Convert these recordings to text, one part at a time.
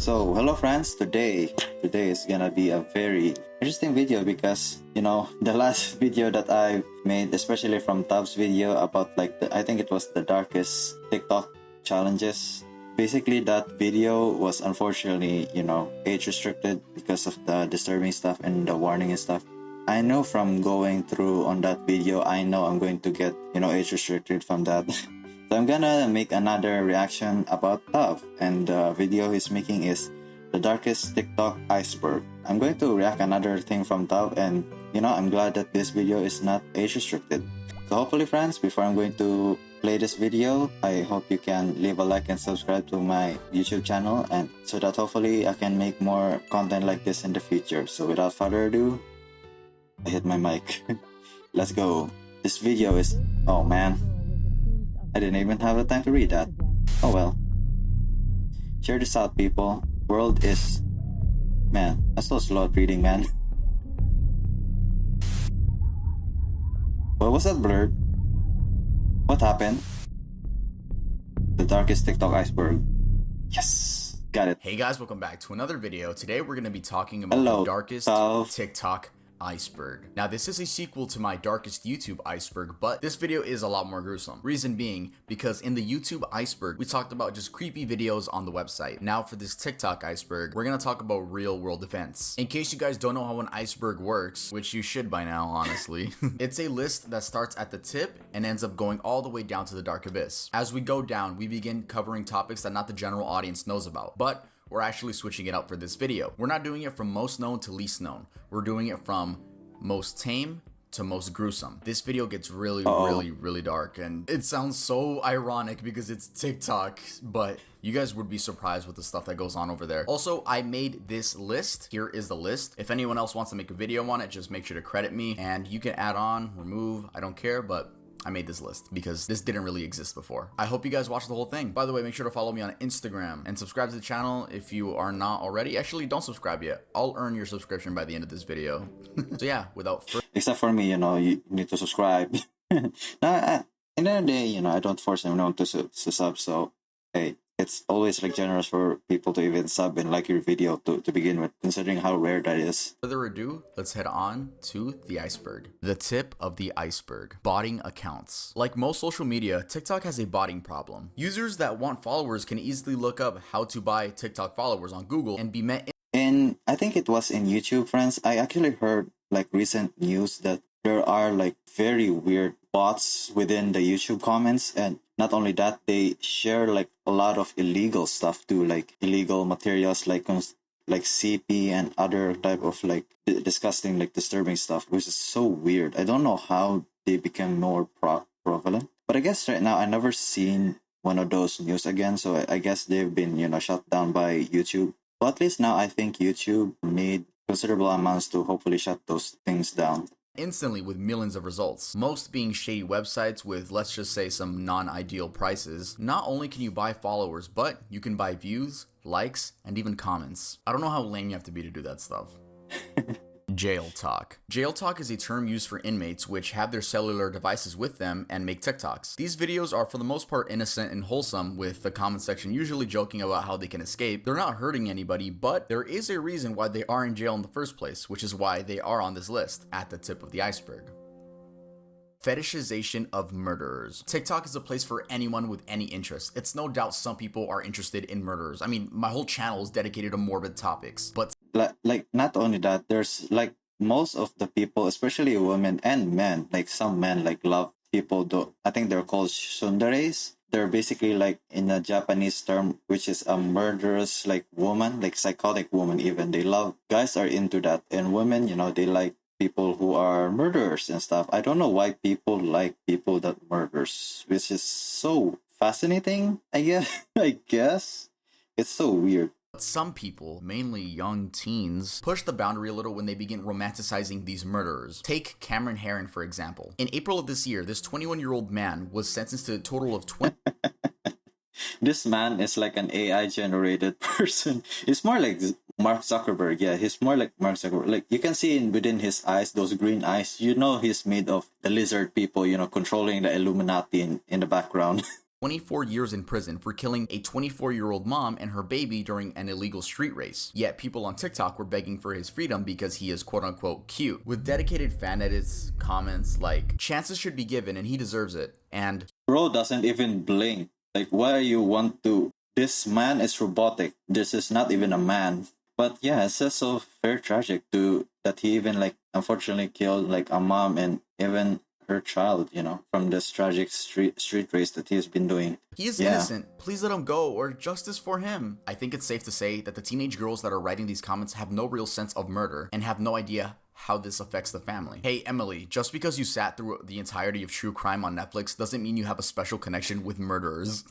So, hello friends. Today is gonna be a very interesting video because the last video that I made, especially from Tab's video about I think it was the darkest TikTok challenges. Basically, that video was unfortunately age restricted because of the disturbing stuff and the warning and stuff. I know from going through on that video, I know I'm going to get age restricted from that. So I'm gonna make another reaction about Tav, and the video he's making is the darkest TikTok iceberg. I'm going to react another thing from Tav, and I'm glad that this video is not age restricted. So hopefully friends, before I'm going to play this video, I hope you can leave a like and subscribe to my YouTube channel, and so that hopefully I can make more content like this in the future. So without further ado, I hit my mic. Let's go. This video is, oh man, I didn't even have the time to read that. Oh well. Share this out, people. World is... Man, I'm so slow at reading, man. What was that blurred? What happened? The darkest TikTok iceberg. Yes! Got it. Hey guys, welcome back to another video. Today we're going to be talking about the darkest TikTok iceberg. Now this is a sequel to my darkest YouTube iceberg, but this video is a lot more gruesome. Reason being, because in the YouTube iceberg, we talked about just creepy videos on the website. Now for this TikTok iceberg, we're gonna talk about real world events. In case you guys don't know how an iceberg works, which you should by now, honestly, it's a list that starts at the tip and ends up going all the way down to the dark abyss. As we go down, we begin covering topics that not the general audience knows about, but we're actually switching it up for this video. We're not doing it from most known to least known. We're doing it from most tame to most gruesome. This video gets really dark, and it sounds so ironic because it's TikTok, but you guys would be surprised with the stuff that goes on over there. Also, I made this list. Here is the list. If anyone else wants to make a video on it, just make sure to credit me, and you can add on, remove, I don't care, but I made this list because this didn't really exist before. I hope you guys watched the whole thing. By the way, make sure to follow me on Instagram and subscribe to the channel if you are not already. Actually, don't subscribe yet. I'll earn your subscription by the end of this video. So yeah, without further... Except for me, you need to subscribe. Now, in the end of the day, I don't force anyone to sub, so hey, it's always generous for people to even sub and like your video to begin with, considering how rare that is. Further ado, let's head on to the iceberg. The tip of the iceberg. Botting accounts. Like most social media, TikTok has a botting problem. Users that want followers can easily look up how to buy TikTok followers on Google and be met in... I think it was in YouTube, friends. I actually heard recent news that there are very weird bots within the YouTube comments, and not only that, they share a lot of illegal stuff too, illegal materials like CP and other type of disgusting disturbing stuff, which is so weird. I don't know how they become more prevalent, but I guess right now I never seen one of those news again, so I guess they've been shut down by YouTube. But at least now I think YouTube made considerable amounts to hopefully shut those things down instantly with millions of results, most being shady websites with, let's just say, some non-ideal prices. Not only can you buy followers, but you can buy views, likes, and even comments. I don't know how lame you have to be to do that stuff. Jail talk. Jail talk is a term used for inmates which have their cellular devices with them and make TikToks. These videos are for the most part innocent and wholesome, with the comment section usually joking about how they can escape. They're not hurting anybody, but there is a reason why they are in jail in the first place, which is why they are on this list at the tip of the iceberg. Fetishization of murderers. TikTok is a place for anyone with any interest. It's no doubt some people are interested in murderers. I mean, my whole channel is dedicated to morbid topics, but not only that, there's most of the people, especially women and men, some men love people do. I think they're called tsunderes. They're basically in a Japanese term, which is a murderous woman, psychotic woman even. They love, guys are into that, and women, they like people who are murderers and stuff. I don't know why people like people that murders, which is so fascinating, I guess. It's so weird. But some people, mainly young teens, push the boundary a little when they begin romanticizing these murderers. Take Cameron Herron, for example. In April of this year, this 21-year-old man was sentenced to a total of 20... This man is an AI-generated person. He's more like Mark Zuckerberg. Yeah, he's more like Mark Zuckerberg. You can see within his eyes, those green eyes, he's made of the lizard people, controlling the Illuminati in the background. 24 years in prison for killing a 24-year-old mom and her baby during an illegal street race. Yet people on TikTok were begging for his freedom because he is quote-unquote cute, with dedicated fan edits, comments like, chances should be given and he deserves it, and bro doesn't even blink. Like, why you want to? This man is robotic. This is not even a man. But yeah, it's just so very tragic to that he even like unfortunately killed like a mom and even her child, you know, from this tragic street race that he's been doing. He is innocent. Please let him go, or justice for him. I think it's safe to say that the teenage girls that are writing these comments have no real sense of murder and have no idea how this affects the family. Hey, Emily, just because you sat through the entirety of true crime on Netflix doesn't mean you have a special connection with murderers.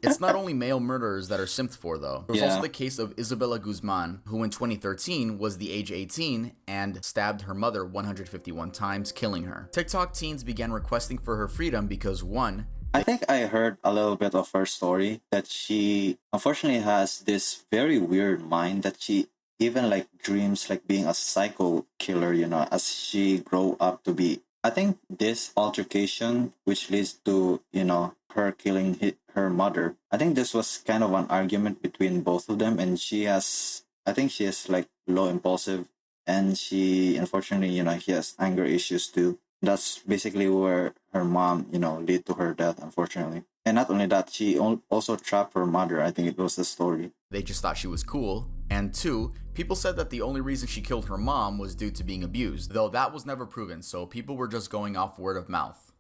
It's not only male murderers that are simped for, though. There's also the case of Isabella Guzman, who in 2013 was the age 18 and stabbed her mother 151 times, killing her. TikTok teens began requesting for her freedom because, one, I think I heard a little bit of her story that she unfortunately has this very weird mind that she even like dreams like being a psycho killer, you know, as she grow up to be. I think this altercation, which leads to, you know, her killing her mother, I think this was kind of an argument between both of them. And I think she is like low impulsive. And she, unfortunately, you know, she has anger issues too. That's basically where her mom, you know, lead to her death, unfortunately. And not only that, she also trapped her mother. I think it was the story. They just thought she was cool. And two, people said that the only reason she killed her mom was due to being abused, though that was never proven, so people were just going off word of mouth.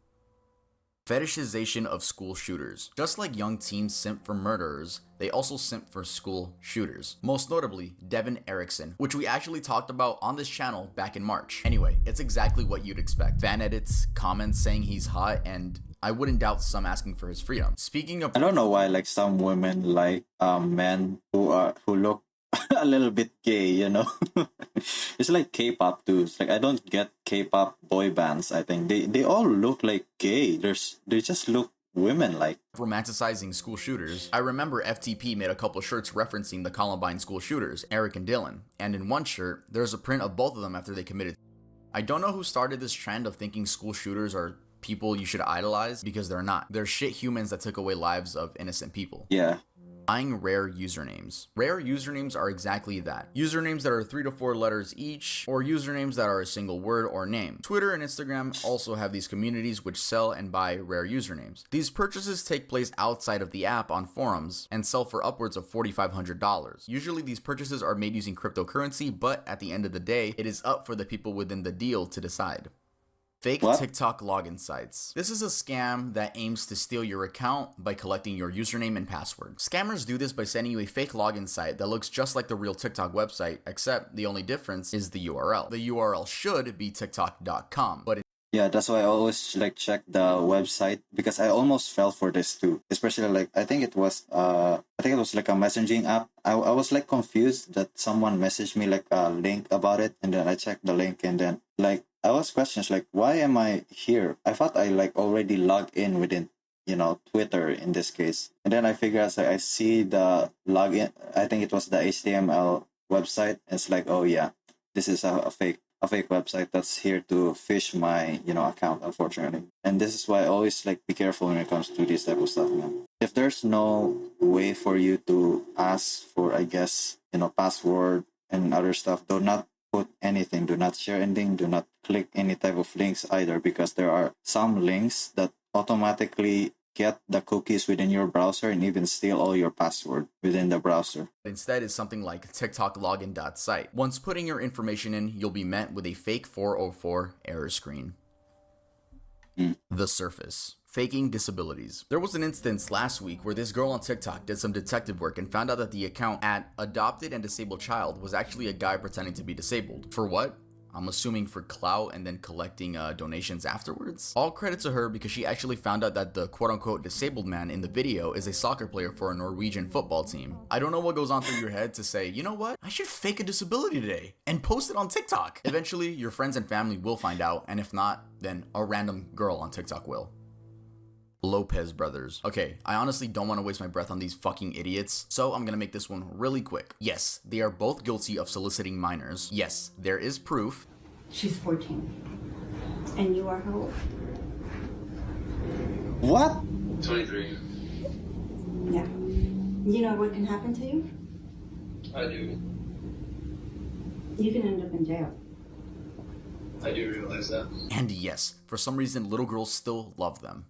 Fetishization of school shooters. Just like young teens simp for murderers, they also simp for school shooters. Most notably, Devin Erickson, which we actually talked about on this channel back in March. Anyway, it's exactly what you'd expect. Fan edits, comments saying he's hot, and I wouldn't doubt some asking for his freedom. Speaking of, I don't know why like some women like men who look a little bit gay, you know. It's like K-pop too. It's like I don't get K-pop boy bands. I think they all look like gay. They just look women like. Romanticizing school shooters, I remember FTP made a couple shirts referencing the Columbine school shooters, Eric and Dylan, and in one shirt there's a print of both of them after they committed. I don't know who started this trend of thinking school shooters are people you should idolize, because they're not. They're shit humans that took away lives of innocent people. Yeah. Buying rare usernames. Rare usernames are exactly that. Usernames that are 3 to 4 letters each, or usernames that are a single word or name. Twitter and Instagram also have these communities which sell and buy rare usernames. These purchases take place outside of the app on forums and sell for upwards of $4,500. Usually these purchases are made using cryptocurrency, but at the end of the day, it is up for the people within the deal to decide. Fake TikTok login sites. This is a scam that aims to steal your account by collecting your username and password. Scammers do this by sending you a fake login site that looks just like the real TikTok website, except the only difference is the URL. The URL should be tiktok.com, but yeah, that's why I always like check the website, because I almost fell for this too. Especially like I think it was like a messaging app. I was like confused that someone messaged me like a link about it, and then I checked the link, and then like I was questions like, why am I here? I thought I like already logged in within, you know, Twitter in this case. And then I figure out, like, I see the login. I think it was the HTML website. It's like, oh yeah, this is a fake website that's here to fish my, you know, account, unfortunately. And this is why I always like be careful when it comes to this type of stuff, man. If there's no way for you to ask for, I guess, you know, password and other stuff, do not put anything, do not share anything, do not click any type of links either, because there are some links that automatically get the cookies within your browser and even steal all your password within the browser. Instead is something like tiktoklogin.site. Once putting your information in, you'll be met with a fake 404 error screen. The surface. Faking disabilities. There was an instance last week where this girl on TikTok did some detective work and found out that the account at Adopted and Disabled Child was actually a guy pretending to be disabled. For what? I'm assuming for clout and then collecting donations afterwards. All credit to her, because she actually found out that the quote-unquote disabled man in the video is a soccer player for a Norwegian football team. I don't know what goes on through your head to say, you know what? I should fake a disability today and post it on TikTok. Eventually, your friends and family will find out, and if not, then a random girl on TikTok will. Lopez brothers. Okay, I honestly don't want to waste my breath on these fucking idiots, so I'm gonna make this one really quick. Yes, they are both guilty of soliciting minors. Yes, there is proof. She's 14. And you are how old? What? 23. Yeah. You know what can happen to you? I do. You can end up in jail. I do realize that. And yes, for some reason, little girls still love them.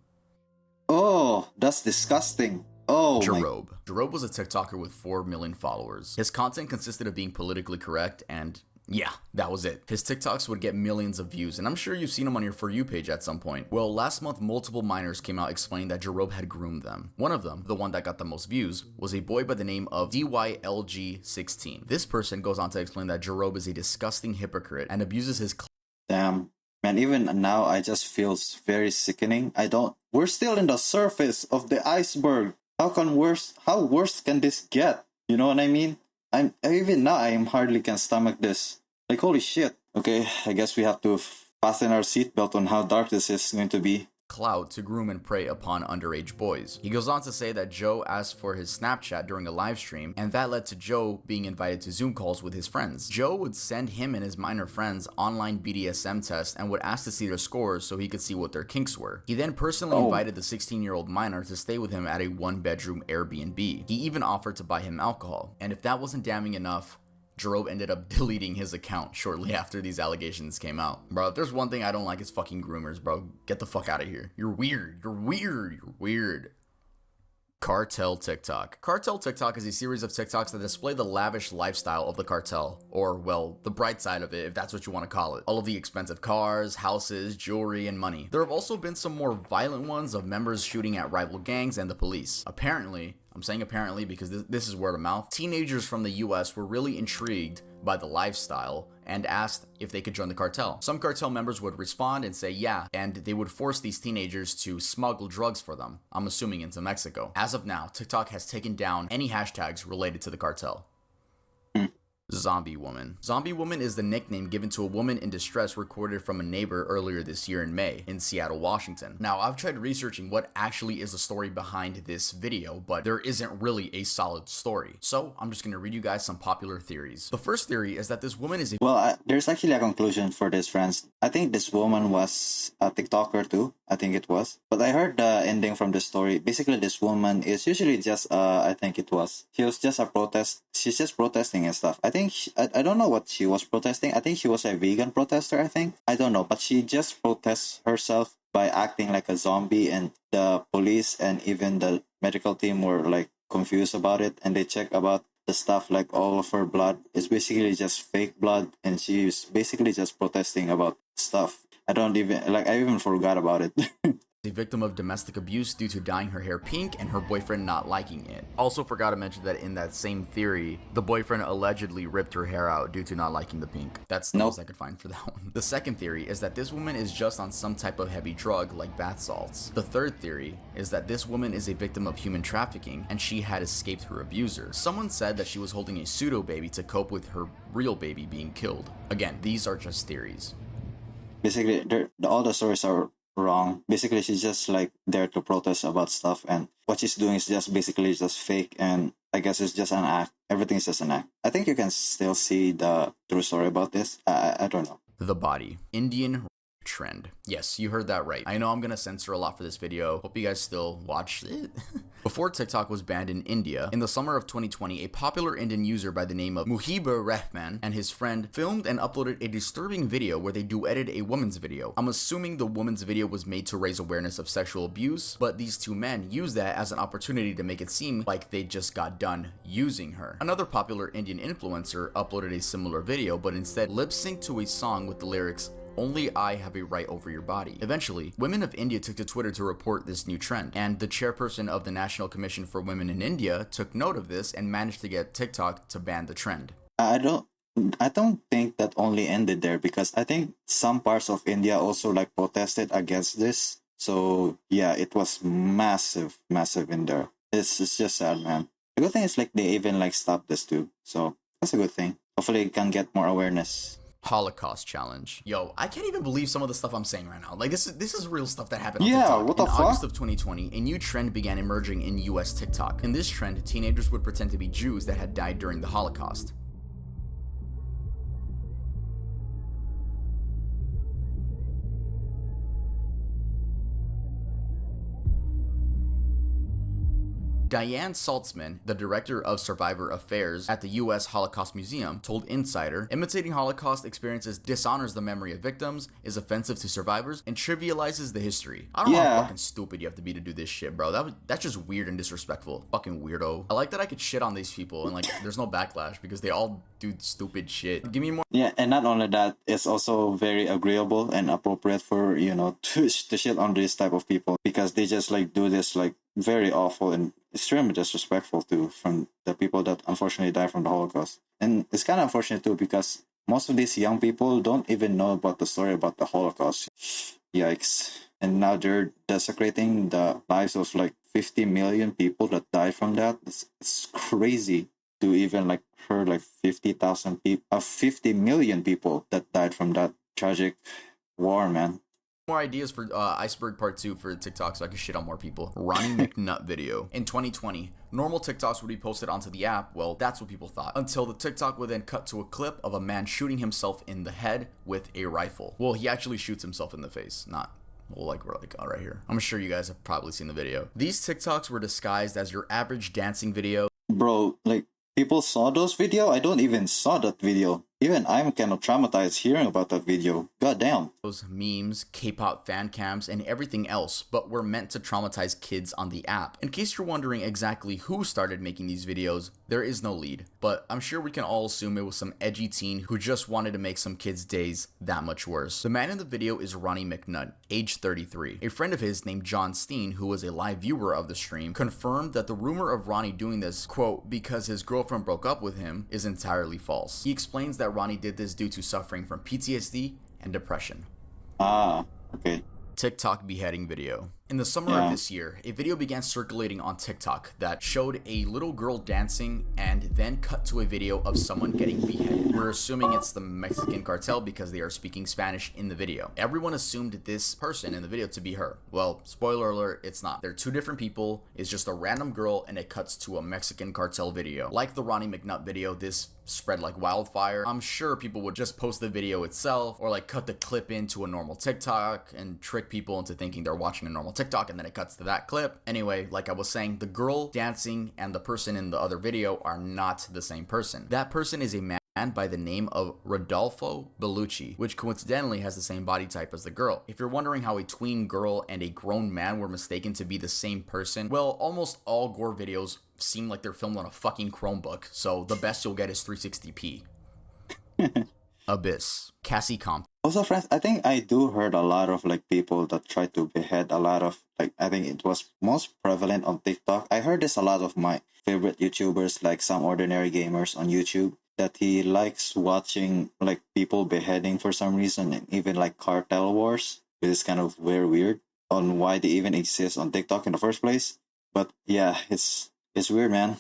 Oh, that's disgusting. Oh Jarob. Jarob was a TikToker with 4 million followers. His content consisted of being politically correct and yeah, that was it. His TikToks would get millions of views, and I'm sure you've seen him on your For You page at some point. Well, last month, multiple minors came out explaining that Jarob had groomed them. One of them, the one that got the most views, was a boy by the name of DYLG16. This person goes on to explain that Jarob is a disgusting hypocrite and abuses his damn. Man, even now, I just feel very sickening. We're still in the surface of the iceberg. How worse can this get? You know what I mean? Even now, I hardly can stomach this. Like, holy shit. Okay, I guess we have to fasten our seatbelt on how dark this is going to be. Clout to groom and prey upon underage boys. He goes on to say that Joe asked for his Snapchat during a live stream, and that led to Joe being invited to Zoom calls with his friends. Joe would send him and his minor friends online BDSM tests and would ask to see their scores so he could see what their kinks were. He then personally invited the 16-year-old minor to stay with him at a 1-bedroom Airbnb. He even offered to buy him alcohol. And if that wasn't damning enough, Jarob ended up deleting his account shortly after these allegations came out. Bro, if there's one thing I don't like, it's fucking groomers, bro. Get the fuck out of here. You're weird. You're weird. You're weird. Cartel TikTok. Cartel TikTok is a series of TikToks that display the lavish lifestyle of the cartel, or, well, the bright side of it, if that's what you want to call it. All of the expensive cars, houses, jewelry, and money. There have also been some more violent ones of members shooting at rival gangs and the police. Apparently, I'm saying apparently because this is word of mouth, teenagers from the US were really intrigued by the lifestyle and asked if they could join the cartel. Some cartel members would respond and say yeah, and they would force these teenagers to smuggle drugs for them, I'm assuming into Mexico. As of now, TikTok has taken down any hashtags related to the cartel. Zombie Woman. Zombie Woman is the nickname given to a woman in distress recorded from a neighbor earlier this year in May in Seattle, Washington. Now, I've tried researching what actually is the story behind this video, but there isn't really a solid story. So I'm just going to read you guys some popular theories. The first theory is that this woman is a... Well, there's actually a conclusion for this, friends. I think this woman was a TikToker too. I think it was. But I heard the ending from the story. Basically, this woman is usually just, she was just a protest. She's just protesting and stuff. I think, I don't know what she was protesting. I think she was a vegan protester, I think. I don't know. But she just protests herself by acting like a zombie, and the police and even the medical team were like confused about it, and they check about the stuff like all of her blood is basically just fake blood, and she's basically just protesting about stuff. I even forgot about it. A victim of domestic abuse due to dyeing her hair pink and her boyfriend not liking it. Also forgot to mention that in that same theory, the boyfriend allegedly ripped her hair out due to not liking the pink. That's the most I could find for that one. The second theory is that this woman is just on some type of heavy drug like bath salts. The third theory is that this woman is a victim of human trafficking and she had escaped her abuser. Someone said that she was holding a pseudo baby to cope with her real baby being killed. Again, these are just theories. Basically, all the stories are wrong. Basically, she's just like there to protest about stuff, and what she's doing is just basically just fake, and I guess it's just an act. Everything is just an act. I think you can still see the true story about this. I don't know. The body. Indian trend. Yes, you heard that right. I know I'm gonna censor a lot for this video. Hope you guys still watch it. Before TikTok was banned in India, in the summer of 2020, a popular Indian user by the name of Muhibur Rahman and his friend filmed and uploaded a disturbing video where they duetted a woman's video. I'm assuming the woman's video was made to raise awareness of sexual abuse, but these two men used that as an opportunity to make it seem like they just got done using her. Another popular Indian influencer uploaded a similar video, but instead lip-synced to a song with the lyrics, "Only I have a right over your body." Eventually, women of India took to Twitter to report this new trend, and the chairperson of the National Commission for Women in India took note of this and managed to get TikTok to ban the trend. I don't think that only ended there, because I think some parts of India also like protested against this. So yeah, it was massive in there. It's just sad, man. The good thing is like they even like stopped this too. So that's a good thing. Hopefully it can get more awareness. Holocaust challenge. Yo, I can't even believe some of the stuff I'm saying right now. Like this is real stuff that happened on TikTok. What the fuck? In August of 2020, a new trend began emerging in US TikTok. In this trend, teenagers would pretend to be Jews that had died during the Holocaust. Diane Saltzman, the director of survivor affairs at the U.S. Holocaust Museum, told Insider, imitating Holocaust experiences dishonors the memory of victims, is offensive to survivors, and trivializes the history. I don't know how fucking stupid you have to be to do this shit, bro. That's just weird and disrespectful. Fucking weirdo. I like that I could shit on these people and like there's no backlash because they all do stupid shit. Give me more. Yeah, and not only that, it's also very agreeable and appropriate for, you know, to shit on this type of people because they just like do this like very awful and extremely disrespectful too from the people that unfortunately died from the Holocaust. And it's kind of unfortunate too because most of these young people don't even know about the story about the Holocaust. Yikes. And now they're desecrating the lives of like 50 million people that died from that. It's crazy to even like heard like 50,000 people, 50 million people that died from that tragic war, man. More ideas for Iceberg Part 2 for TikTok so I can shit on more people. Ronnie McNutt video. In 2020, normal TikToks would be posted onto the app. Well, that's what people thought. Until the TikTok would then cut to a clip of a man shooting himself in the head with a rifle. Well, he actually shoots himself in the face, not... Well, like right here. I'm sure you guys have probably seen the video. These TikToks were disguised as your average dancing video. Bro, like, people saw those video? I don't even saw that video. Even I'm kind of traumatized hearing about that video. Goddamn. Those memes, K-pop fan cams, and everything else, but were meant to traumatize kids on the app. In case you're wondering exactly who started making these videos, there is no lead, but I'm sure we can all assume it was some edgy teen who just wanted to make some kids' days that much worse. The man in the video is Ronnie McNutt, age 33. A friend of his named John Steen, who was a live viewer of the stream, confirmed that the rumor of Ronnie doing this, quote, because his girlfriend broke up with him, is entirely false. He explains that Ronnie did this due to suffering from PTSD and depression. Ah, okay. TikTok beheading video. In the summer of this year, a video began circulating on TikTok that showed a little girl dancing and then cut to a video of someone getting beheaded. We're assuming it's the Mexican cartel because they are speaking Spanish in the video. Everyone assumed this person in the video to be her. Well, spoiler alert, it's not. They're two different people. It's just a random girl and it cuts to a Mexican cartel video. Like the Ronnie McNutt video, this spread like wildfire. I'm sure people would just post the video itself or like cut the clip into a normal TikTok and trick people into thinking they're watching a normal TikTok and then it cuts to that clip. Anyway, like I was saying, the girl dancing and the person in the other video are not the same person. That person is a man by the name of Rodolfo Bellucci, which coincidentally has the same body type as the girl. If you're wondering how a tween girl and a grown man were mistaken to be the same person, well, almost all gore videos seem like they're filmed on a fucking Chromebook, so the best you'll get is 360p. Abyss. Cassie Compton. Also, friends, I think I do heard a lot of like people that try to behead a lot of like, I think it was most prevalent on TikTok. I heard this a lot of my favorite YouTubers, like Some Ordinary Gamers on YouTube, that he likes watching like people beheading for some reason, and even like cartel wars, which is kind of very weird on why they even exist on TikTok in the first place. But yeah, it's weird, man.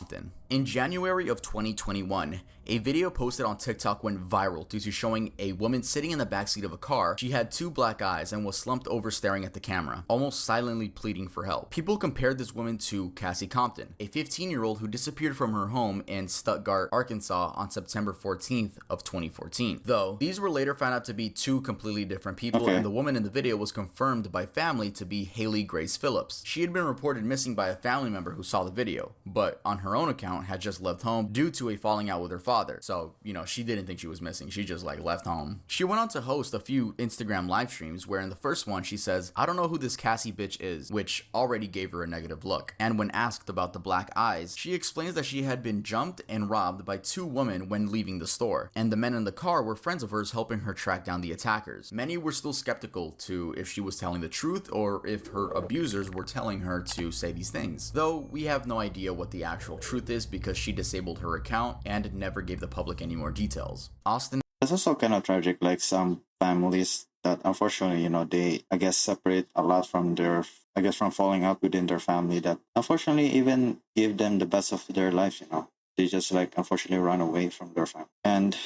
In January of 2021, a video posted on TikTok went viral due to showing a woman sitting in the backseat of a car. She had two black eyes and was slumped over staring at the camera, almost silently pleading for help. People compared this woman to Cassie Compton, a 15-year-old who disappeared from her home in Stuttgart, Arkansas on September 14th of 2014. Though, these were later found out to be two completely different people, and the woman in the video was confirmed by family to be Haley Grace Phillips. She had been reported missing by a family member who saw the video, but on her own account had just left home due to a falling out with her father. So, you know, she didn't think she was missing. She just like left home. She went on to host a few Instagram live streams where in the first one she says, "I don't know who this Cassie bitch is," which already gave her a negative look. And when asked about the black eyes, she explains that she had been jumped and robbed by two women when leaving the store, and the men in the car were friends of hers helping her track down the attackers. Many were still skeptical to if she was telling the truth or if her abusers were telling her to say these things. Though we have no idea what the actual truth is because she disabled her account and never gave the public any more details. Austin. It's also kind of tragic, like some families that unfortunately, you know, they, I guess, separate a lot from their, I guess, from falling out within their family that unfortunately even give them the best of their life, you know. They just like unfortunately run away from their family and,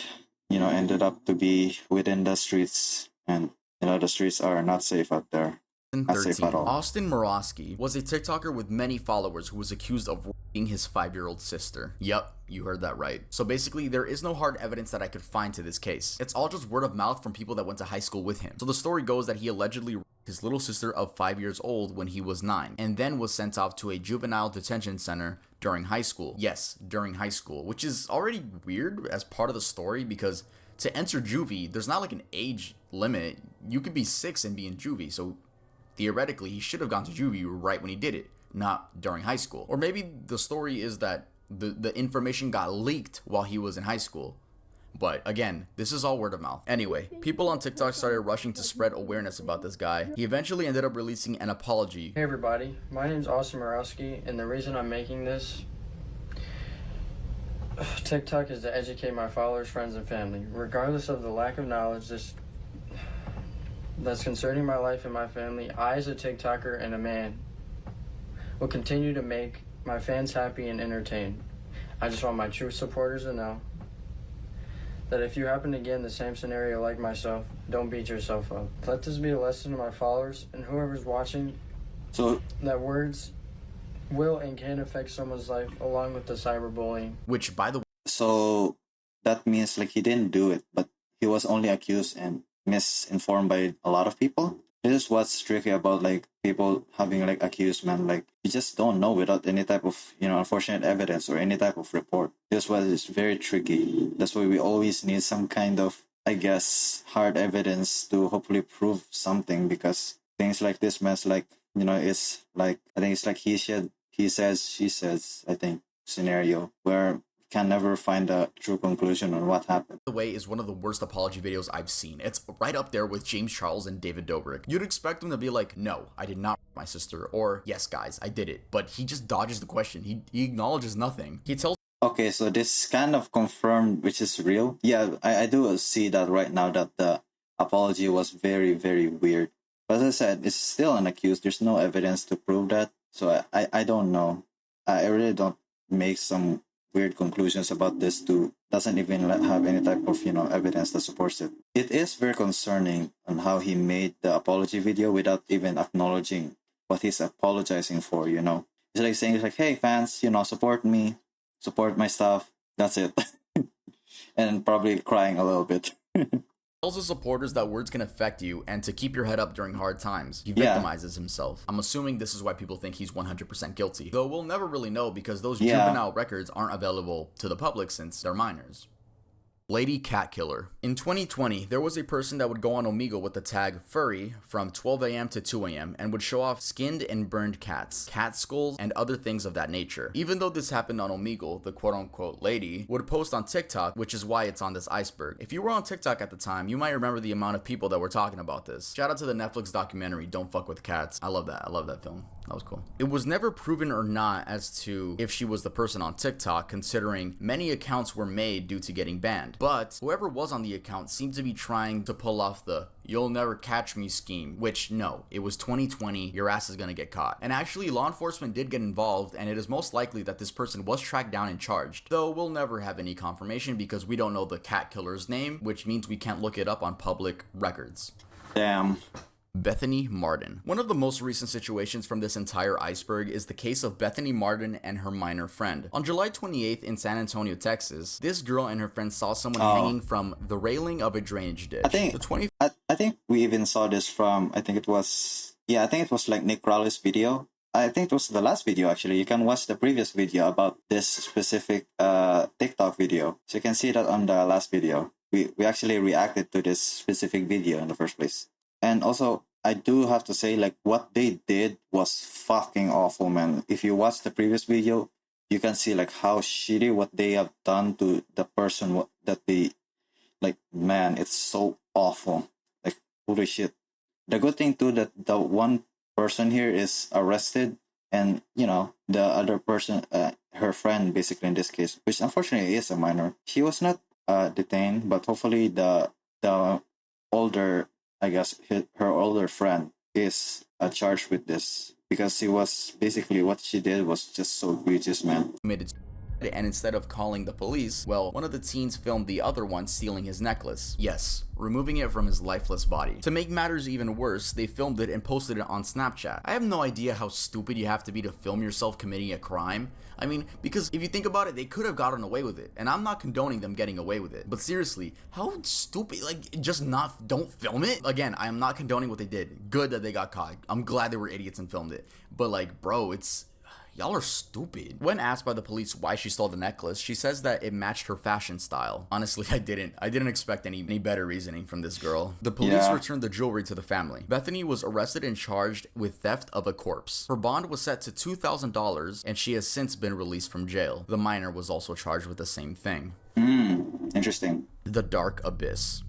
you know, ended up to be within the streets, and, you know, the streets are not safe out there. 13. Austin Morosky was a TikToker with many followers who was accused of raping his 5-year-old sister. Yep, you heard that right. So basically, there is no hard evidence that I could find to this case. It's all just word of mouth from people that went to high school with him. So the story goes that he allegedly raped his little sister of 5 years old when he was 9, and then was sent off to a juvenile detention center during high school. Yes, during high school, which is already weird as part of the story because to enter juvie, there's not like an age limit. You could be 6 and be in juvie, so theoretically he should have gone to juvie right when he did it, not during high school. Or maybe the story is that the information got leaked while he was in high school. But again, this is all word of mouth. Anyway, people on TikTok started rushing to spread awareness about this guy. He eventually ended up releasing an apology. Hey everybody, my name's Austin Morowski, and the reason I'm making this TikTok is to educate my followers, friends, and family. Regardless of the lack of knowledge that's concerning my life and my family, I as a TikToker and a man will continue to make my fans happy and entertained. I just want my true supporters to know that if you happen to get in the same scenario like myself, don't beat yourself up. Let this be a lesson to my followers and whoever's watching, So that words will and can affect someone's life along with the cyberbullying. Which, by the way, so that means like he didn't do it, but he was only accused and misinformed by a lot of people. This is what's tricky about like people having like accused, man. Like you just don't know without any type of unfortunate evidence or any type of report. This is what is very tricky. That's why we always need some kind of, I guess, hard evidence to hopefully prove something, because things like this, man, like it's like, I think it's like he says, she says, I think, scenario where can never find a true conclusion on what happened. The way is one of the worst apology videos I've seen. It's right up there with James Charles and David Dobrik. You'd expect him to be like, no, I did not my sister, or yes guys, I did it. But he just dodges the question. He acknowledges nothing. He tells Okay, so this kind of confirmed which is real. Yeah, I do see that right now, that the apology was very, very weird. But as I said, it's still an accused. There's no evidence to prove that. So I don't know. I really don't make some weird conclusions about this to doesn't even have any type of evidence that supports it. It is very concerning on how he made the apology video without even acknowledging what he's apologizing for. It's like saying, it's like, hey fans, support me, support my stuff, that's it. And probably crying a little bit. tells his supporters that words can affect you and to keep your head up during hard times. He victimizes himself. I'm assuming this is why people think he's 100% guilty, though we'll never really know because those juvenile records aren't available to the public since they're minors. Lady Cat Killer. In 2020, there was a person that would go on Omegle with the tag furry from 12 a.m. to 2 a.m. and would show off skinned and burned cats, cat skulls, and other things of that nature. Even though this happened on Omegle, the quote-unquote lady would post on TikTok, which is why it's on this iceberg. If you were on TikTok at the time, you might remember the amount of people that were talking about this. Shout out to the Netflix documentary, Don't Fuck With Cats. I love that. I love that film. That was cool. It was never proven or not as to if she was the person on TikTok, considering many accounts were made due to getting banned. But whoever was on the account seemed to be trying to pull off the "you'll never catch me" scheme, which no, it was 2020, your ass is gonna get caught. And actually, law enforcement did get involved, and it is most likely that this person was tracked down and charged, though we'll never have any confirmation because we don't know the cat killer's name, which means we can't look it up on public records. Damn. Bethany Martin. One of the most recent situations from this entire iceberg is the case of Bethany Martin and her minor friend. On July 28th in San Antonio, Texas, this girl and her friend saw someone hanging from the railing of a drainage ditch. I think we even saw this from, I think it was like Nick Crowley's video. I think it was the last video actually. You can watch the previous video about this specific TikTok video. So you can see that on the last video. We actually reacted to this specific video in the first place. And also, I do have to say, like, what they did was fucking awful, man. If you watch the previous video, you can see, like, how shitty what they have done to the person that they, like, man, it's so awful. Like, holy shit. The good thing, too, that the one person here is arrested and, the other person, her friend, basically, in this case, which unfortunately is a minor. She was not detained, but hopefully the older, I guess her older friend is charged with this, because she was basically, what she did was just so egregious, man. And instead of calling the police, well, one of the teens filmed the other one stealing his necklace. Yes, removing it from his lifeless body. To make matters even worse, they filmed it and posted it on Snapchat. I have no idea how stupid you have to be to film yourself committing a crime. I mean, because if you think about it, they could have gotten away with it. And I'm not condoning them getting away with it. But seriously, how stupid, like, don't film it? Again, I am not condoning what they did. Good that they got caught. I'm glad they were idiots and filmed it. But like, bro, y'all are stupid. When asked by the police why she stole the necklace, she says that it matched her fashion style. Honestly, I didn't expect any better reasoning from this girl. The police returned the jewelry to the family. Bethany was arrested and charged with theft of a corpse. Her bond was set to $2,000 and she has since been released from jail. The minor was also charged with the same thing. Interesting. The Dark Abyss.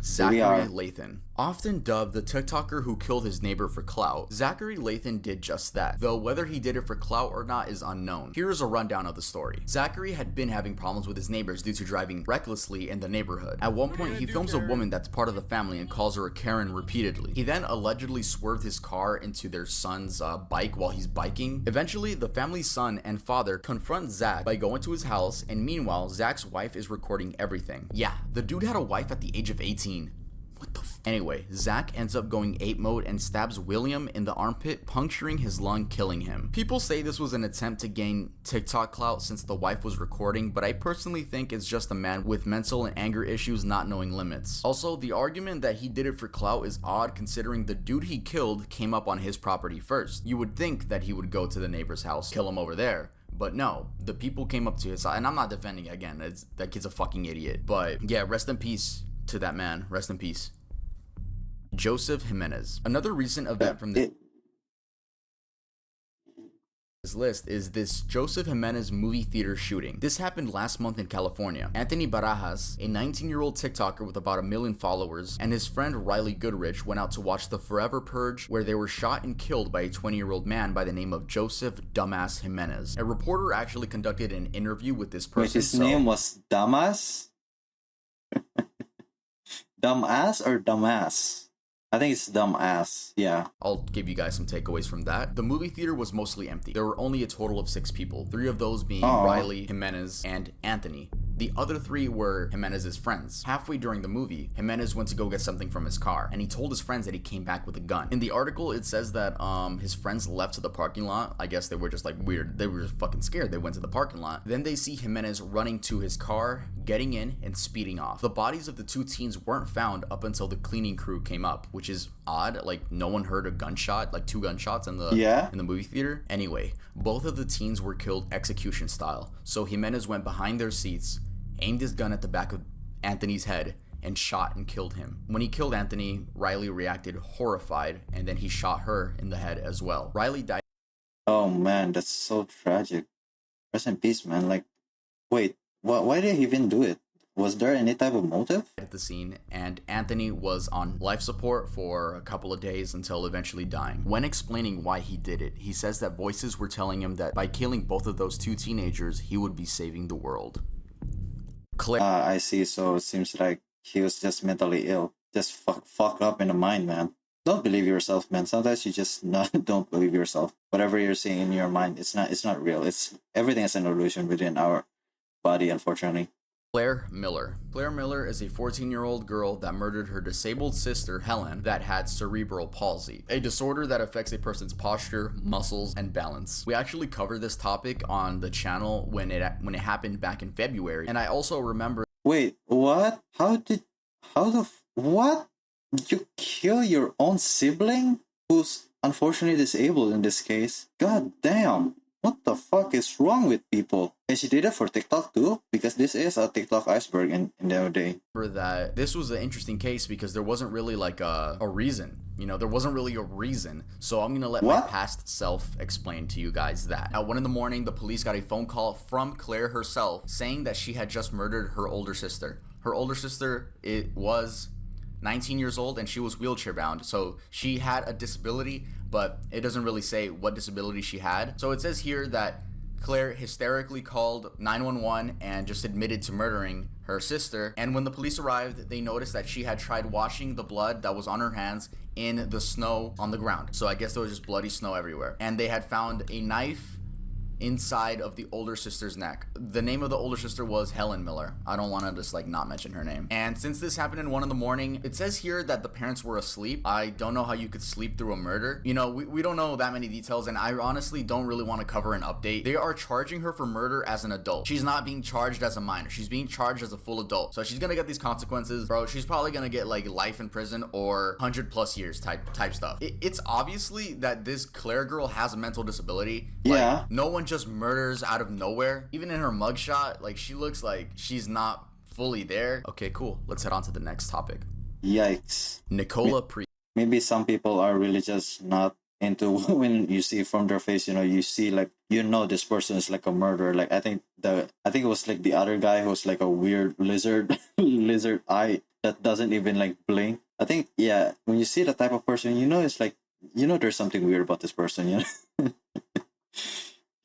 Zachary Lathan. Often dubbed the TikToker who killed his neighbor for clout, Zachary Lathan did just that, though whether he did it for clout or not is unknown. Here is a rundown of the story. Zachary had been having problems with his neighbors due to driving recklessly in the neighborhood. At one point, he films a woman that's part of the family and calls her a Karen repeatedly. He then allegedly swerved his car into their son's bike while he's biking. Eventually, the family's son and father confront Zach by going to his house, and meanwhile, Zach's wife is recording everything. Yeah, the dude had a wife at the age of 18. What the f? Anyway, Zach ends up going ape mode and stabs William in the armpit, puncturing his lung, killing him. People say this was an attempt to gain TikTok clout since the wife was recording, but I personally think it's just a man with mental and anger issues not knowing limits. Also, the argument that he did it for clout is odd considering the dude he killed came up on his property first. You would think that he would go to the neighbor's house, kill him over there. But no, the people came up to his side, and I'm not defending again, that kid's a fucking idiot. But yeah, rest in peace to that man. Rest in peace. Joseph Jimenez. Another recent event from this list is this Joseph Jimenez movie theater shooting. This happened last month in California. Anthony Barajas, a 19-year-old TikToker with about 1 million followers, and his friend Riley Goodrich went out to watch The Forever Purge, where they were shot and killed by a 20-year-old man by the name of Joseph Dumbass Jimenez. A reporter actually conducted an interview with this person. Wait, his name was Dumbass? Dumbass or Dumbass? I think it's Dumbass, yeah. I'll give you guys some takeaways from that. The movie theater was mostly empty. There were only a total of 6 people, 3 of those being Riley, Jimenez, and Anthony. The other 3 were Jimenez's friends. Halfway during the movie, Jimenez went to go get something from his car, and he told his friends that he came back with a gun. In the article, it says that his friends left to the parking lot. I guess they were just like weird. They were just fucking scared. They went to the parking lot. Then they see Jimenez running to his car, getting in, and speeding off. The bodies of the 2 teens weren't found up until the cleaning crew came up, which is odd. Like, no one heard a gunshot, like 2 gunshots in the movie theater. Anyway, both of the teens were killed execution style. So Jimenez went behind their seats, aimed his gun at the back of Anthony's head, and shot and killed him. When he killed Anthony, Riley reacted horrified, and then he shot her in the head as well. Riley died. Oh man, that's so tragic. Rest in peace, man. Like, wait, why did he even do it? Was there any type of motive? At the scene, and Anthony was on life support for a couple of days until eventually dying. When explaining why he did it, he says that voices were telling him that by killing both of those 2 teenagers, he would be saving the world. I see. So it seems like he was just mentally ill, just fucked up in the mind, man. Don't believe yourself, man. Sometimes you just don't believe yourself. Whatever you're seeing in your mind, it's not real. Everything is an illusion within our body, unfortunately. Claire Miller. Claire Miller is a 14-year-old girl that murdered her disabled sister, Helen, that had cerebral palsy, a disorder that affects a person's posture, muscles, and balance. We actually covered this topic on the channel when it happened back in February, and I also remember... Wait, what? What? You kill your own sibling? Who's unfortunately disabled in this case? God damn. What the fuck is wrong with people? And she did it for TikTok too? Because this is a TikTok iceberg in the day. That this was an interesting case because there wasn't really like a reason. You know, there wasn't really a reason. So I'm going to let my past self explain to you guys that. At 1 a.m, the police got a phone call from Claire herself saying that she had just murdered her older sister. Her older sister, it was 19 years old and she was wheelchair bound. So she had a disability, but it doesn't really say what disability she had. So it says here that Claire hysterically called 911 and just admitted to murdering her sister. And when the police arrived, they noticed that she had tried washing the blood that was on her hands in the snow on the ground. So I guess there was just bloody snow everywhere. And they had found a knife inside of the older sister's neck. The name of the older sister was Helen Miller. I don't want to just like not mention her name. And since this happened in 1 a.m, it says here that the parents were asleep. I don't know how you could sleep through a murder. You know, we don't know that many details, and I honestly don't really want to cover an update. They are charging her for murder as an adult. She's not being charged as a minor. She's being charged as a full adult. So she's gonna get these consequences, bro. She's probably gonna get like life in prison or 100+ years type stuff. It's obviously that this Claire girl has a mental disability. Yeah. Like, no one just murders out of nowhere. Even in her mugshot, like, she looks like she's not fully there. Okay, cool. Let's head on to the next topic. Yikes. Nicola Priest. Maybe some people are really just not into when you see from their face, you know, you see like, you know, this person is like a murderer. Like I think it was like the other guy who's like a weird lizard lizard eye that doesn't even like blink. I think, yeah, when you see the type of person, you know, it's like, you know, there's something weird about this person, you know.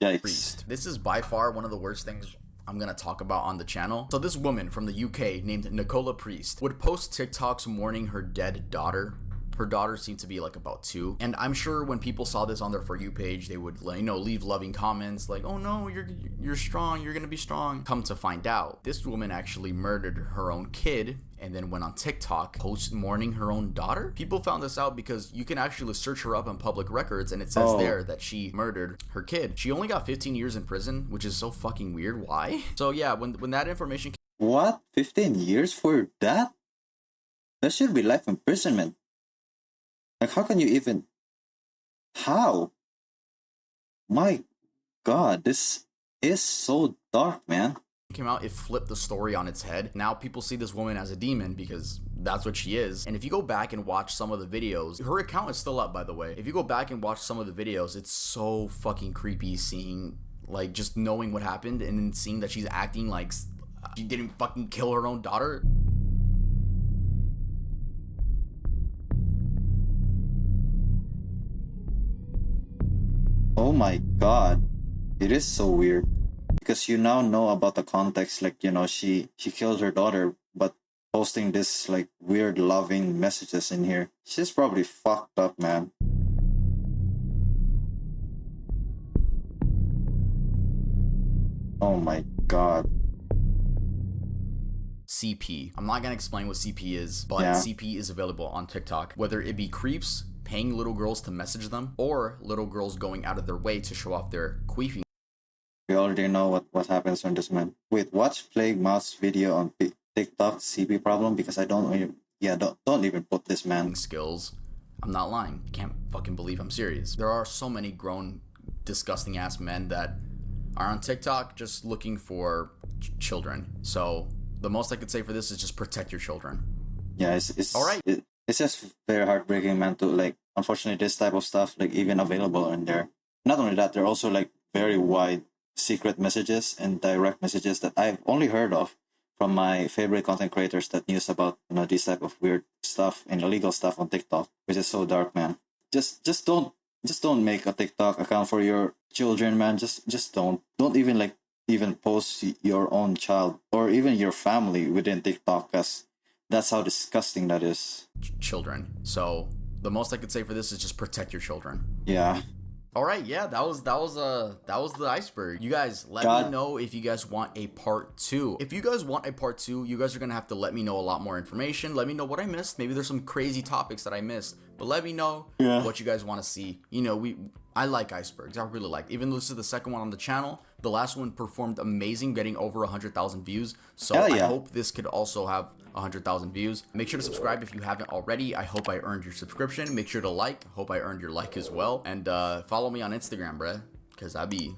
Yikes. This is by far one of the worst things I'm gonna talk about on the channel. So this woman from the UK named Nicola Priest would post TikToks mourning her dead daughter. Her daughter seemed to be like about 2, and I'm sure when people saw this on their For You page, they would, you know, leave loving comments like, "Oh no, you're strong, you're gonna be strong." Come to find out, this woman actually murdered her own kid and then went on TikTok post mourning her own daughter. People found this out because you can actually search her up on public records, and it says there that she murdered her kid. She only got 15 years in prison, which is so fucking weird. Why? So yeah, when that information What? 15 years for that? That should be life imprisonment. Like, how can you even... How? My God, this is so dark, man. came out, it flipped the story on its head. Now people see this woman as a demon because that's what she is. And if you go back and watch some of the videos, her account is still up, by the way. If you go back and watch some of the videos, it's so fucking creepy seeing, like, just knowing what happened and then seeing that she's acting like she didn't fucking kill her own daughter. Oh my God, it is so weird because you now know about the context. Like, you know, she killed her daughter, but posting this like weird loving messages in here, she's probably fucked up, man. Oh my God. CP. I'm not gonna explain what CP is, but yeah. CP is available on TikTok. Whether it be creeps paying little girls to message them, or little girls going out of their way to show off their queefing. We already know what happens when this man. Wait, watch Plague Mouse video on TikTok CP problem because I don't even put this man skills. I'm not lying. I can't fucking believe I'm serious. There are so many grown, disgusting ass men that are on TikTok just looking for children. So the most I could say for this is just protect your children. Yeah, it's all right. It's just very heartbreaking, man, to like, unfortunately, this type of stuff, like, even available in there. Not only that, there are also, like, very wide secret messages and direct messages that I've only heard of from my favorite content creators that news about, you know, this type of weird stuff and illegal stuff on TikTok, which is so dark, man. Just don't make a TikTok account for your children, man. Just don't even post your own child or even your family within TikTok, because that's how disgusting that is. Children. So the most I could say for this is just protect your children. Yeah. All right, yeah, that was the iceberg. You guys, let me know if you guys want a part 2. If you guys want a part 2, you guys are gonna have to let me know a lot more information. Let me know what I missed. Maybe there's some crazy topics that I missed, but let me know what you guys want to see. You know, I like icebergs. I really like. Even though this is the second one on the channel, the last one performed amazing, getting over 100,000 views. So I hope this could also have 100,000 views. Make sure to subscribe if you haven't already. I hope I earned your subscription. Make sure to like. Hope I earned your like as well. And follow me on Instagram, bruh, because I be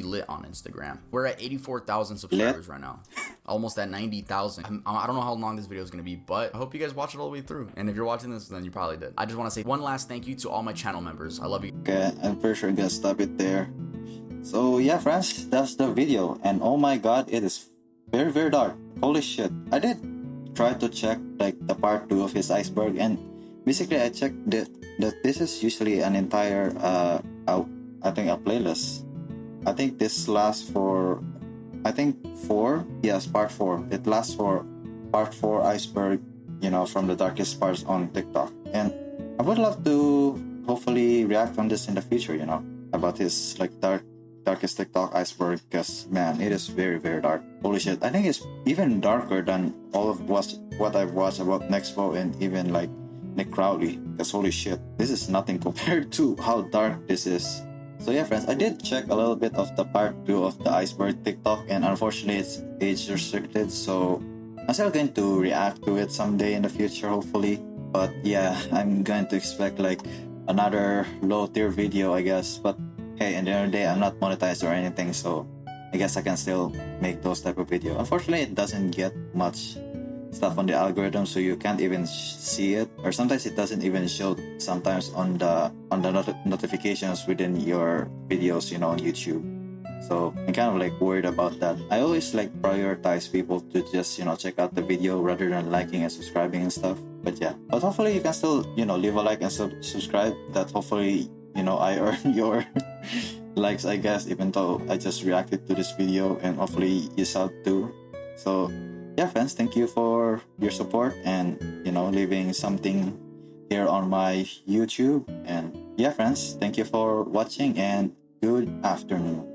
lit on Instagram. We're at 84,000 subscribers right now, almost at 90,000. I don't know how long this video is gonna be, but I hope you guys watch it all the way through. And if you're watching this, then you probably did. I just want to say one last thank you to all my channel members. I love you. Okay, I'm pretty sure I'm gonna stop it there. So yeah, friends, that's the video, and oh my God, it is very, very dark. Holy shit. I did try to check like the part 2 of his iceberg, and basically I checked that this is usually an entire I think a playlist. I think this lasts for, I think 4. Yes, part 4. It lasts for part 4 iceberg, you know, from the darkest parts on TikTok. And I would love to hopefully react on this in the future, you know, about his like dark darkest TikTok Iceberg because man, it is very very dark. Holy shit! I think it's even darker than all of what I've watched about Nexpo and even like Nick Crowley. Because holy shit, this is nothing compared to how dark this is. So yeah, friends, I did check a little bit of the part 2 of the Iceberg TikTok, and unfortunately it's age restricted, so I'm still going to react to it someday in the future, hopefully. But yeah, I'm going to expect like another low tier video, I guess. But hey, at the end of the day, I'm not monetized or anything, so I guess I can still make those type of video. Unfortunately, it doesn't get much stuff on the algorithm, so you can't even see it, or sometimes it doesn't even show sometimes on the notifications within your videos, you know, on YouTube. So I'm kind of like worried about that. I always like prioritize people to just, you know, check out the video rather than liking and subscribing and stuff. But yeah, but hopefully you can still, you know, leave a like and subscribe. That hopefully, you know, I earn your likes, I guess, even though I just reacted to this video, and hopefully you saw too. So yeah, friends, thank you for your support and, you know, leaving something here on my YouTube. And yeah, friends, thank you for watching and good afternoon.